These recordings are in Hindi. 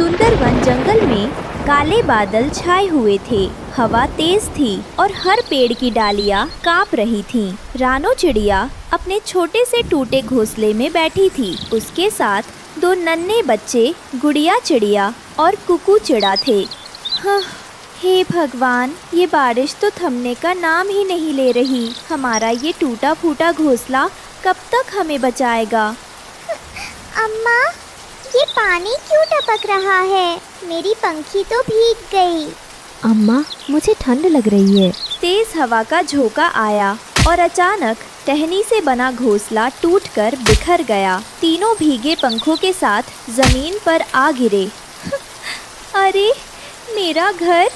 सुंदर वन जंगल में काले बादल छाए हुए थे। हवा तेज थी और हर पेड़ की डालियां कांप रही थीं। रानो चिड़िया अपने छोटे से टूटे घोंसले में बैठी थी। उसके साथ दो नन्हे बच्चे गुड़िया चिड़िया और कुकू चिड़ा थे। हे भगवान, ये बारिश तो थमने का नाम ही नहीं ले रही। हमारा ये टूटा फूटा घोंसला कब तक हमें बचाएगा? अम्मा, ये पानी क्यों टपक रहा है? मेरी पंखी तो भीग गई। अम्मा, मुझे ठंड लग रही है। तेज हवा का झोंका आया और अचानक टहनी से बना घोंसला टूटकर बिखर गया। तीनों भीगे पंखों के साथ जमीन पर आ गिरे। अरे, मेरा घर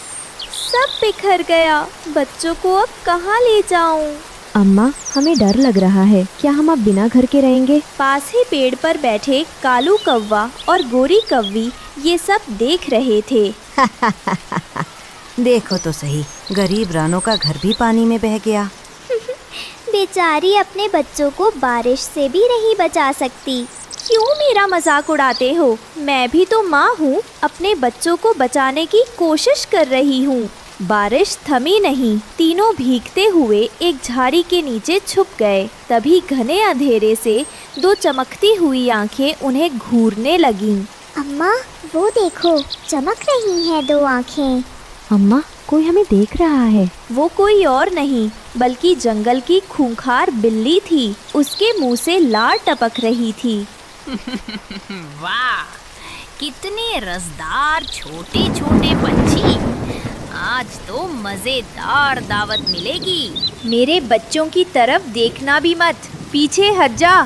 सब बिखर गया। बच्चों को अब कहाँ ले जाऊं? अम्मा, हमें डर लग रहा है। क्या हम अब बिना घर के रहेंगे? पास ही पेड़ पर बैठे कालू कौवा और गोरी कौवी ये सब देख रहे थे। देखो तो सही, गरीब रानो का घर भी पानी में बह गया। बेचारी अपने बच्चों को बारिश से भी नहीं बचा सकती। क्यों मेरा मजाक उड़ाते हो? मैं भी तो माँ हूँ, अपने बच्चों को बचाने की कोशिश कर रही हूँ। बारिश थमी नहीं। तीनों भीगते हुए एक झाड़ी के नीचे छुप गए। तभी घने अंधेरे से दो चमकती हुई आंखें उन्हें घूरने लगीं। अम्मा, वो देखो, चमक रही हैं दो आंखें। अम्मा, कोई हमें देख रहा है। वो कोई और नहीं बल्कि जंगल की खूंखार बिल्ली थी। उसके मुंह से लार टपक रही थी। वाह, कितने रसदार छोटे छोटे पंछी। आज तो मजेदार दावत मिलेगी। मेरे बच्चों की तरफ देखना भी मत, पीछे हट जा।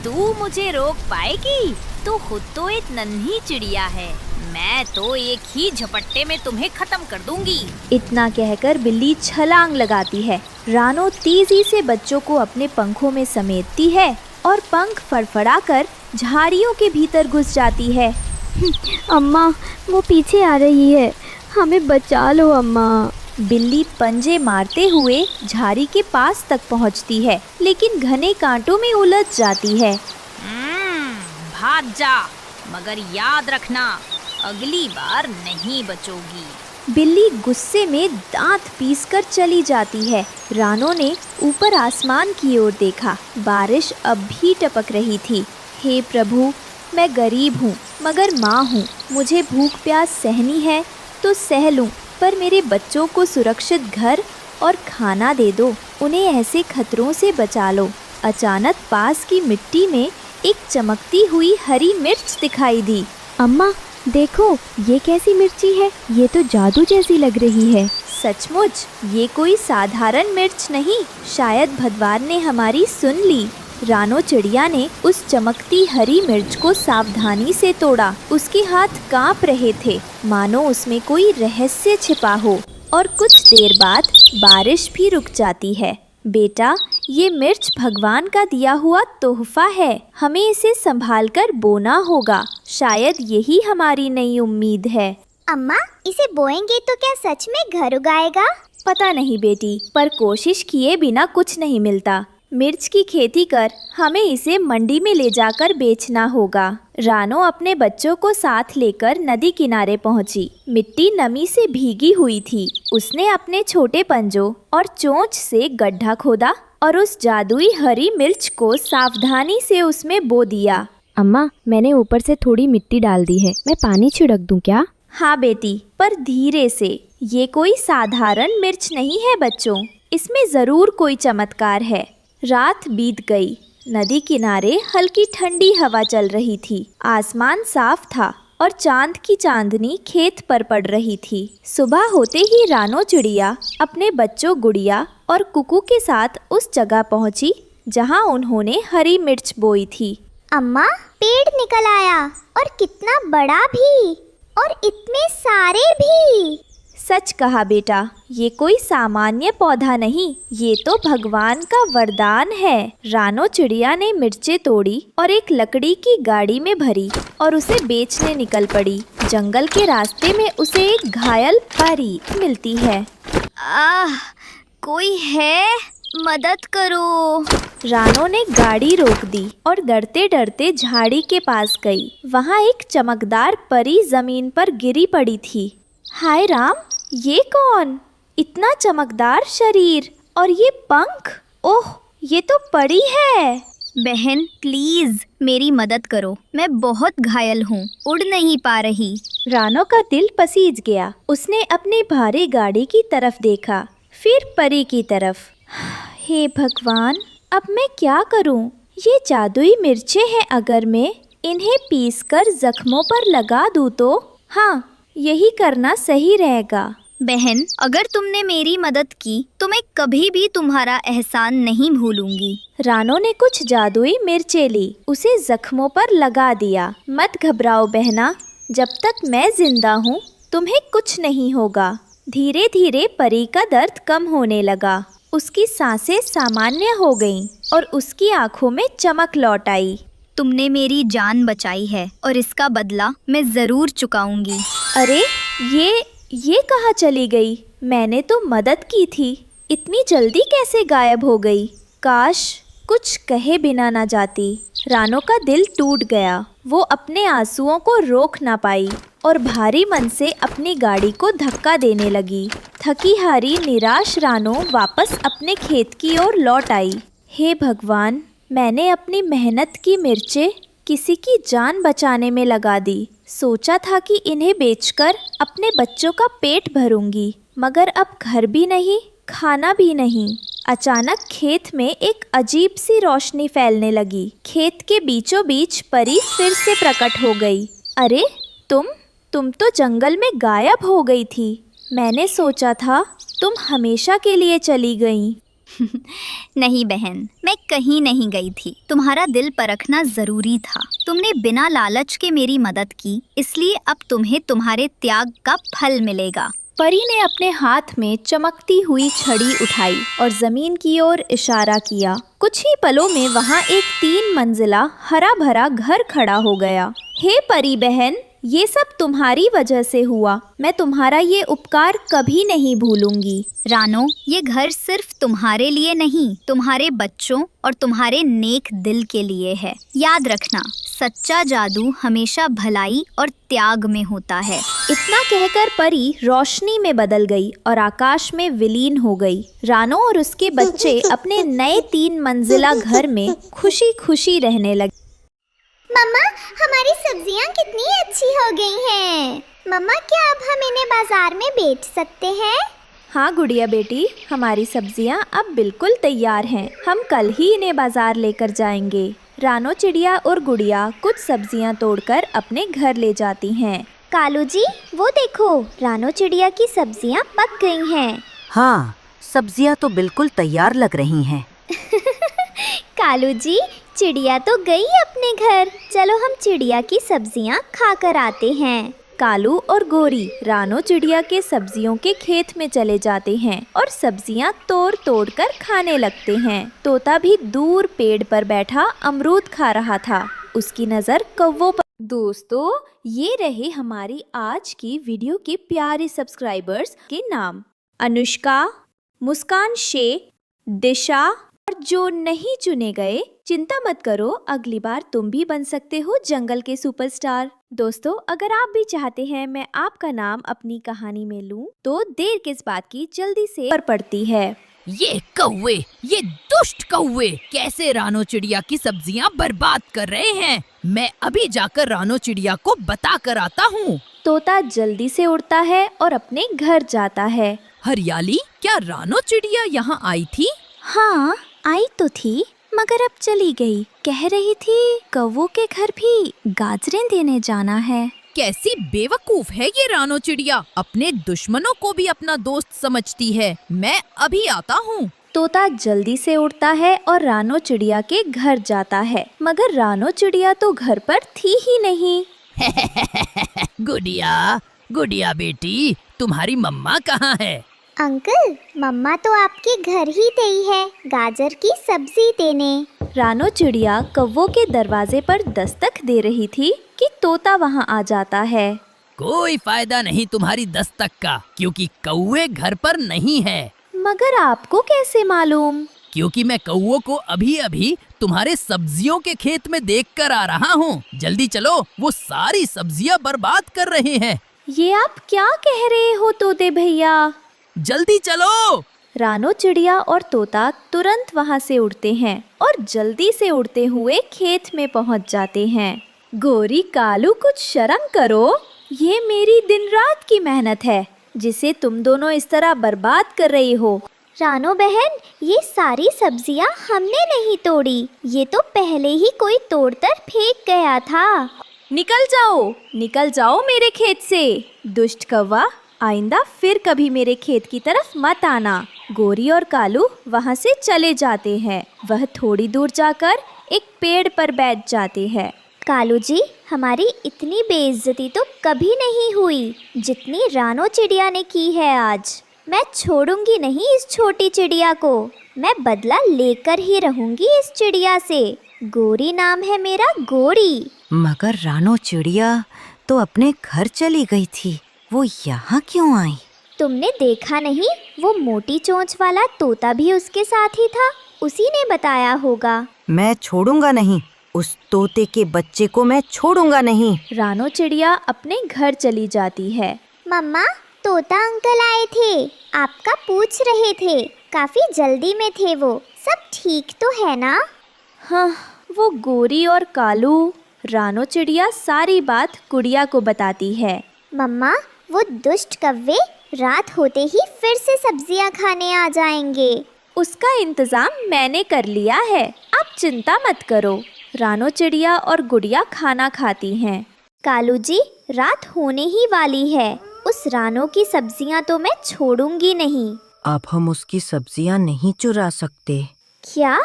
तू मुझे रोक पाएगी? तू खुद तो एक नन्ही चिड़िया है। मैं तो एक ही झपट्टे में तुम्हें खत्म कर दूंगी। इतना कहकर बिल्ली छलांग लगाती है। रानो तेजी से बच्चों को अपने पंखों में समेटती है और पंख फड़फड़ाकर झाड़ियों के भीतर घुस जाती है। अम्मा, वो पीछे आ रही है। हमें बचा लो अम्मा। बिल्ली पंजे मारते हुए झाड़ी के पास तक पहुंचती है, लेकिन घने कांटों में उलझ जाती है। भाग जा, मगर याद रखना, अगली बार नहीं बचोगी। बिल्ली गुस्से में दांत पीसकर चली जाती है। रानो ने ऊपर आसमान की ओर देखा। बारिश अब भी टपक रही थी। हे प्रभु, मैं गरीब हूँ मगर माँ हूँ। मुझे भूख प्यास सहनी है तो सह लूँ, पर मेरे बच्चों को सुरक्षित घर और खाना दे दो। उन्हें ऐसे खतरों से बचा लो। अचानक पास की मिट्टी में एक चमकती हुई हरी मिर्च दिखाई दी। अम्मा, देखो, ये कैसी मिर्ची है? ये तो जादू जैसी लग रही है। सचमुच, ये कोई साधारण मिर्च नहीं। शायद भगवान ने हमारी सुन ली। रानो चिड़िया ने उस चमकती हरी मिर्च को सावधानी से तोड़ा। उसके हाथ कांप रहे थे, मानो उसमें कोई रहस्य छिपा हो। और कुछ देर बाद बारिश भी रुक जाती है। बेटा, ये मिर्च भगवान का दिया हुआ तोहफा है। हमें इसे संभालकर बोना होगा। शायद यही हमारी नई उम्मीद है। अम्मा, इसे बोएंगे तो क्या सच में घर उगाएगा? पता नहीं बेटी, पर कोशिश किए बिना कुछ नहीं मिलता। मिर्च की खेती कर हमें इसे मंडी में ले जाकर बेचना होगा। रानो अपने बच्चों को साथ लेकर नदी किनारे पहुंची। मिट्टी नमी से भीगी हुई थी। उसने अपने छोटे पंजों और चोंच से गड्ढा खोदा और उस जादुई हरी मिर्च को सावधानी से उसमें बो दिया। अम्मा, मैंने ऊपर से थोड़ी मिट्टी डाल दी है। मैं पानी छिड़क दूं क्या? हाँ बेटी, पर धीरे से। ये कोई साधारण मिर्च नहीं है बच्चों, इसमें जरूर कोई चमत्कार है। रात बीत गई। नदी किनारे हल्की ठंडी हवा चल रही थी। आसमान साफ था और चांद की चांदनी खेत पर पड़ रही थी। सुबह होते ही रानो चिड़िया अपने बच्चों गुड़िया और कुकू के साथ उस जगह पहुंची जहां उन्होंने हरी मिर्च बोई थी। अम्मा, पेड़ निकल आया, और कितना बड़ा भी, और इतने सारे भी। सच कहा बेटा, ये कोई सामान्य पौधा नहीं, ये तो भगवान का वरदान है। रानो चिड़िया ने मिर्चें तोड़ी और एक लकड़ी की गाड़ी में भरी और उसे बेचने निकल पड़ी। जंगल के रास्ते में उसे एक घायल परी मिलती है। कोई है? मदद करो। रानो ने गाड़ी रोक दी और डरते डरते झाड़ी के पास गई। वहाँ एक चमकदार परी जमीन पर गिरी पड़ी थी। हाय राम, ये कौन? इतना चमकदार शरीर और ये पंख! ओह, ये तो परी है। बहन प्लीज मेरी मदद करो, मैं बहुत घायल हूँ, उड़ नहीं पा रही। रानो का दिल पसीज गया। उसने अपनी भारी गाड़ी की तरफ देखा, फिर परी की तरफ। हे भगवान, अब मैं क्या करूं? ये जादुई मिर्चें हैं, अगर मैं इन्हें पीसकर जख्मों पर लगा दूं तो? हाँ, यही करना सही रहेगा। बहन, अगर तुमने मेरी मदद की तो मैं कभी भी तुम्हारा एहसान नहीं भूलूंगी। रानो ने कुछ जादुई मिर्चें ली, उसे जख्मों पर लगा दिया। मत घबराओ बहना, जब तक मैं जिंदा हूँ तुम्हें कुछ नहीं होगा। धीरे धीरे परी का दर्द कम होने लगा। उसकी सांसें सामान्य हो गईं और उसकी आंखों में चमक लौट आई। तुमने मेरी जान बचाई है और इसका बदला मैं जरूर चुकाऊंगी। अरे ये कहाँ चली गई? मैंने तो मदद की थी, इतनी जल्दी कैसे गायब हो गई? काश कुछ कहे बिना ना जाती। रानो का दिल टूट गया। वो अपने आंसुओं को रोक ना पाई और भारी मन से अपनी गाड़ी को धक्का देने लगी। थकी हारी निराश रानो वापस अपने खेत की ओर लौट आई। हे भगवान, मैंने अपनी मेहनत की मिर्चें किसी की जान बचाने में लगा दी। सोचा था कि इन्हें बेचकर अपने बच्चों का पेट भरूंगी, मगर अब घर भी नहीं, खाना भी नहीं। अचानक खेत में एक अजीब सी रोशनी फैलने लगी। खेत के बीचों बीच परी फिर से प्रकट हो गई। अरे तुम तो जंगल में गायब हो गई थी। मैंने सोचा था तुम हमेशा के लिए चली गई। नहीं बहन, मैं कहीं नहीं गई थी। तुम्हारा दिल परखना जरूरी था। तुमने बिना लालच के मेरी मदद की, इसलिए अब तुम्हें तुम्हारे त्याग का फल मिलेगा। परी ने अपने हाथ में चमकती हुई छड़ी उठाई और जमीन की ओर इशारा किया। कुछ ही पलों में वहाँ एक 3 मंजिला हरा भरा घर खड़ा हो गया। हे परी बहन, ये सब तुम्हारी वजह से हुआ। मैं तुम्हारा ये उपकार कभी नहीं भूलूंगी। रानो, ये घर सिर्फ तुम्हारे लिए नहीं, तुम्हारे बच्चों और तुम्हारे नेक दिल के लिए है। याद रखना, सच्चा जादू हमेशा भलाई और त्याग में होता है। इतना कहकर परी रोशनी में बदल गई और आकाश में विलीन हो गई। रानो और उसके बच्चे अपने नए 3 मंजिला घर में खुशी खुशी रहने लगे। मम्मा, हमारी सब्जियां कितनी अच्छी हो गई हैं। मम्मा, क्या अब हम इन्हें बाजार में बेच सकते हैं? हाँ गुड़िया बेटी, हमारी सब्जियां अब बिल्कुल तैयार हैं। हम कल ही इन्हें बाजार लेकर जाएंगे। रानो चिड़िया और गुड़िया कुछ सब्जियां तोड़कर अपने घर ले जाती हैं। कालू जी, वो देखो, रानो चिड़िया की सब्जियां पक गई हैं। हाँ, सब्जियां तो बिल्कुल तैयार लग रही हैं। कालू जी, चिड़िया तो गई अपने घर। चलो हम चिड़िया की सब्जियां खाकर आते हैं। कालू और गोरी रानो चिड़िया के सब्जियों के खेत में चले जाते हैं और सब्जियां तोड़ तोड़ कर खाने लगते हैं। तोता भी दूर पेड़ पर बैठा अमरूद खा रहा था। उसकी नज़र कौवों पर। दोस्तों, ये रहे हमारी आज की वीडियो के प्यारे सब्सक्राइबर्स के नाम। अनुष्का, मुस्कान शेख, दिशा और जो नहीं चुने गए, चिंता मत करो, अगली बार तुम भी बन सकते हो जंगल के सुपरस्टार। दोस्तों, अगर आप भी चाहते हैं मैं आपका नाम अपनी कहानी में लूं, तो देर किस बात की, जल्दी से पर पड़ती है। ये कौवे, ये दुष्ट कौवे कैसे रानो चिड़िया की सब्जियां बर्बाद कर रहे हैं। मैं अभी जाकर रानो चिड़िया को बता कर आता हूँ। तोता जल्दी से उड़ता है और अपने घर जाता है। हरियाली, क्या रानो चिड़िया यहाँ आई थी? हाँ, आई तो थी, मगर अब चली गई। कह रही थी कौवों के घर भी गाजरें देने जाना है। कैसी बेवकूफ है ये रानो चिड़िया, अपने दुश्मनों को भी अपना दोस्त समझती है। मैं अभी आता हूँ। तोता जल्दी से उड़ता है और रानो चिड़िया के घर जाता है, मगर रानो चिड़िया तो घर पर थी ही नहीं। गुड़िया, गुड़िया बेटी, तुम्हारी मम्मा कहाँ है? अंकल, मम्मा तो आपके घर ही गई है गाजर की सब्जी देने। रानो चिड़िया कौवों के दरवाजे पर दस्तक दे रही थी कि तोता वहां आ जाता है। कोई फायदा नहीं तुम्हारी दस्तक का, क्योंकि कौवे घर पर नहीं है। मगर आपको कैसे मालूम? क्योंकि मैं कौओं को अभी अभी तुम्हारे सब्जियों के खेत में देख कर आ रहा हूँ। जल्दी चलो, वो सारी सब्जियाँ बर्बाद कर रहे हैं। ये आप क्या कह रहे हो तोते भैया? जल्दी चलो। रानो चिड़िया और तोता तुरंत वहाँ से उड़ते हैं और जल्दी से उड़ते हुए खेत में पहुँच जाते हैं। गोरी कालू, कुछ शर्म करो, ये मेरी दिन रात की मेहनत है जिसे तुम दोनों इस तरह बर्बाद कर रही हो। रानो बहन, ये सारी सब्जियां हमने नहीं तोड़ी, ये तो पहले ही कोई तोड़कर फेंक गया था। निकल जाओ मेरे खेत से। दुष्ट कौवा, आइंदा फिर कभी मेरे खेत की तरफ मत आना। गोरी और कालू वहाँ से चले जाते हैं। वह थोड़ी दूर जाकर एक पेड़ पर बैठ जाते हैं। कालू जी, हमारी इतनी बेइज्जती तो कभी नहीं हुई जितनी रानो चिड़िया ने की है आज। मैं छोड़ूंगी नहीं इस छोटी चिड़िया को, मैं बदला लेकर ही रहूंगी इस चिड़िया से। गोरी नाम है मेरा, गोरी। मगर रानो चिड़िया तो अपने घर चली गई थी, वो यहाँ क्यों आई? तुमने देखा नहीं, वो मोटी चोंच वाला तोता भी उसके साथ ही था, उसी ने बताया होगा। मैं छोड़ूंगा नहीं, उस तोते के बच्चे को मैं छोड़ूंगा नहीं। रानो चिड़िया अपने घर चली जाती है। मम्मा, तोता अंकल आए थे, आपका पूछ रहे थे, काफी जल्दी में थे वो, सब ठीक तो है ना? हाँ, वो गोरी और कालू। रानो चिड़िया सारी बात गुड़िया को बताती है। मम्मा, वो दुष्ट कव्वे रात होते ही फिर से सब्जियां खाने आ जाएंगे। उसका इंतजाम मैंने कर लिया है, आप चिंता मत करो। रानो चिड़िया और गुड़िया खाना खाती हैं। कालू जी, रात होने ही वाली है, उस रानो की सब्जियां तो मैं छोड़ूंगी नहीं। अब हम उसकी सब्जियां नहीं चुरा सकते। क्या?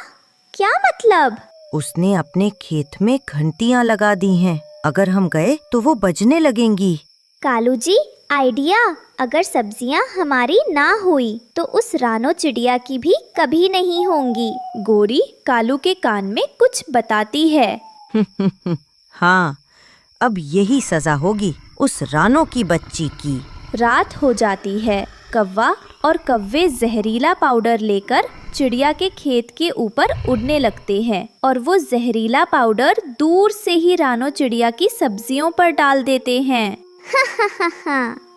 क्या मतलब? उसने अपने खेत में घंटियां लगा दी हैं, अगर हम गए तो वो बजने लगेंगी। कालू जी, आइडिया, अगर सब्जियां हमारी ना हुई तो उस रानो चिड़िया की भी कभी नहीं होंगी। गोरी कालू के कान में कुछ बताती है। हाँ, अब यही सजा होगी उस रानो की बच्ची की। रात हो जाती है। कौवा और कव्वे जहरीला पाउडर लेकर चिड़िया के खेत के ऊपर उड़ने लगते हैं और वो जहरीला पाउडर दूर से ही रानो चिड़िया की सब्जियों पर डाल देते हैं।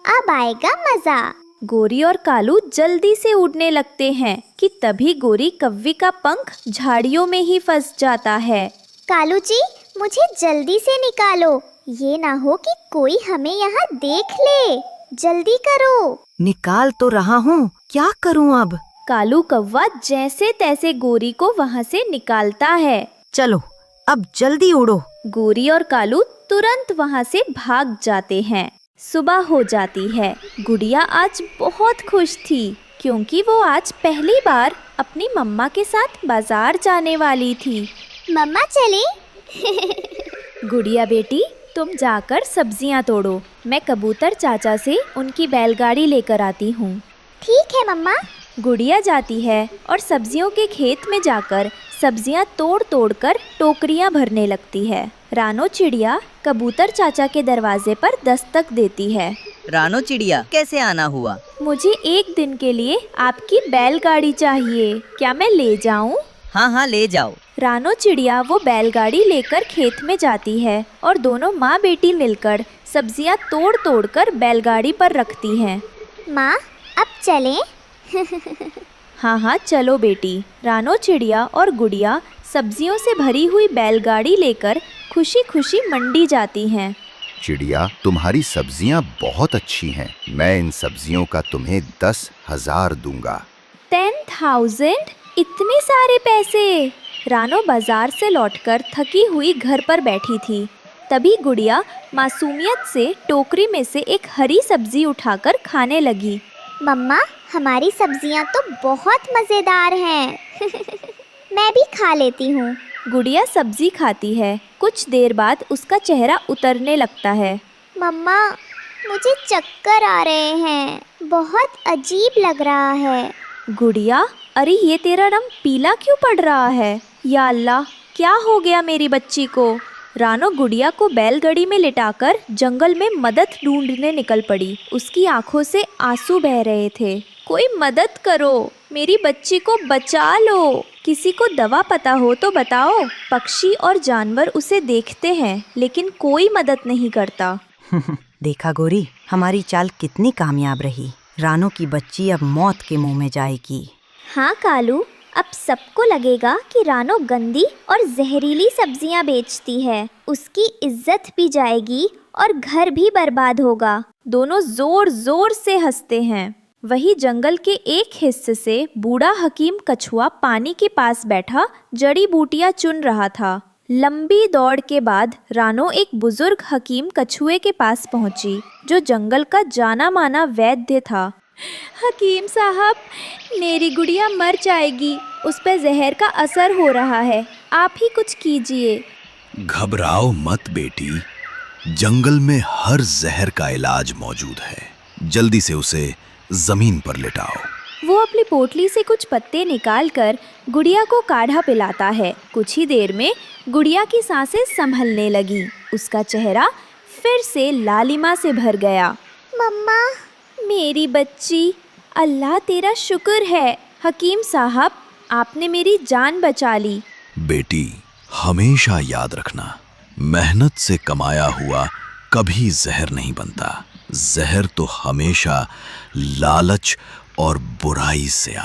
अब आएगा मजा। गोरी और कालू जल्दी से उड़ने लगते हैं कि तभी गोरी कव्वे का पंख झाड़ियों में ही फंस जाता है। कालू जी, मुझे जल्दी से निकालो, ये ना हो कि कोई हमें यहाँ देख ले, जल्दी करो। निकाल तो रहा हूँ, क्या करूँ अब? कालू कौवा जैसे तैसे गोरी को वहाँ से निकालता है। चलो, अब जल्दी उड़ो। गोरी और कालू तुरंत वहाँ से भाग जाते हैं। सुबह हो जाती है। गुड़िया आज बहुत खुश थी क्योंकि वो आज पहली बार अपनी मम्मा के साथ बाजार जाने वाली थी। मम्मा चले? गुड़िया बेटी, तुम जाकर सब्जियां तोड़ो, मैं कबूतर चाचा से उनकी बैलगाड़ी लेकर आती हूँ। ठीक है मम्मा। गुड़िया जाती है और सब्जियों के खेत में जाकर सब्जियां तोड़ तोड़ कर टोकरियां भरने लगती है। रानो चिड़िया कबूतर चाचा के दरवाजे पर दस्तक देती है। रानो चिड़िया, कैसे आना हुआ? मुझे एक दिन के लिए आपकी बैलगाड़ी चाहिए, क्या मैं ले जाऊं? हाँ, ले जाओ। रानो चिड़िया वो बैलगाड़ी लेकर खेत में जाती है और दोनों माँ बेटी मिलकर सब्जियां तोड़ तोड़ कर बैलगाड़ी पर रखती हैं। माँ, अब चलें? हाँ, चलो बेटी। रानो चिड़िया और गुड़िया सब्जियों से भरी हुई बैलगाड़ी लेकर खुशी खुशी मंडी जाती हैं। चिड़िया, तुम्हारी सब्जियां बहुत अच्छी हैं। मैं इन सब्जियों का तुम्हें 10,000 दूंगा। 10,000? इतने सारे पैसे? रानो बाजार से लौटकर थकी हुई घर पर बैठी थी। तभी गुड़िया मासूमियत से टोकरी में से एक हरी सब्जी उठाकर खाने लगी। मम्मा, हमारी सब्जियां तो बहुत मजेदार हैं। मैं भी खा लेती हूँ। गुड़िया सब्जी खाती है। कुछ देर बाद उसका चेहरा उतरने लगता है। मम्मा, मुझे चक्कर आ रहे हैं, बहुत अजीब लग रहा है। गुड़िया, अरे ये तेरा रंग पीला क्यों पड़ रहा है? या अल्लाह, क्या हो गया मेरी बच्ची को? रानो गुड़िया को बैलगाड़ी में लिटाकर जंगल में मदद ढूंढने निकल पड़ी। उसकी आंखों से आंसू बह रहे थे। कोई मदद करो, मेरी बच्ची को बचा लो। किसी को दवा पता हो तो बताओ। पक्षी और जानवर उसे देखते हैं लेकिन कोई मदद नहीं करता। देखा गोरी, हमारी चाल कितनी कामयाब रही। रानो की बच्ची अब मौत के मुंह में जाएगी। हाँ कालू, अब सबको लगेगा कि रानो गंदी और जहरीली सब्जियां बेचती है। उसकी इज्जत भी जाएगी और घर भी बर्बाद होगा। दोनों जोर जोर से हंसते हैं। वही जंगल के एक हिस्से से बूढ़ा हकीम कछुआ पानी के पास बैठा जड़ी बूटियां चुन रहा था। लंबी दौड़ के बाद रानो एक बुजुर्ग हकीम कछुए के पास पहुंची, जो जंगल का जाना माना वैद्य था। हकीम साहब, मेरी गुड़िया मर जाएगी। उस पर जहर का असर हो रहा है, आप ही कुछ कीजिए। घबराओ मत बेटी, जंगल में हर जहर का इलाज मौजूद है। जल्दी से उसे जमीन पर लेटाओ। वो अपनी पोटली से कुछ पत्ते निकालकर गुड़िया को काढ़ा पिलाता है। कुछ ही देर में गुड़िया की सांसें संभलने लगी। उसका चेहरा फिर से लालिमा से भर गया। मम्मा, मेरी बच्ची, अल्लाह तेरा शुक्र है। हकीम साहब, आपने मेरी जान बचा ली। बेटी, हमेशा याद रखना, मेहनत से कमाया हुआ कभी जहर नहीं बनता। जहर तो हमेशा लालच और बुराई से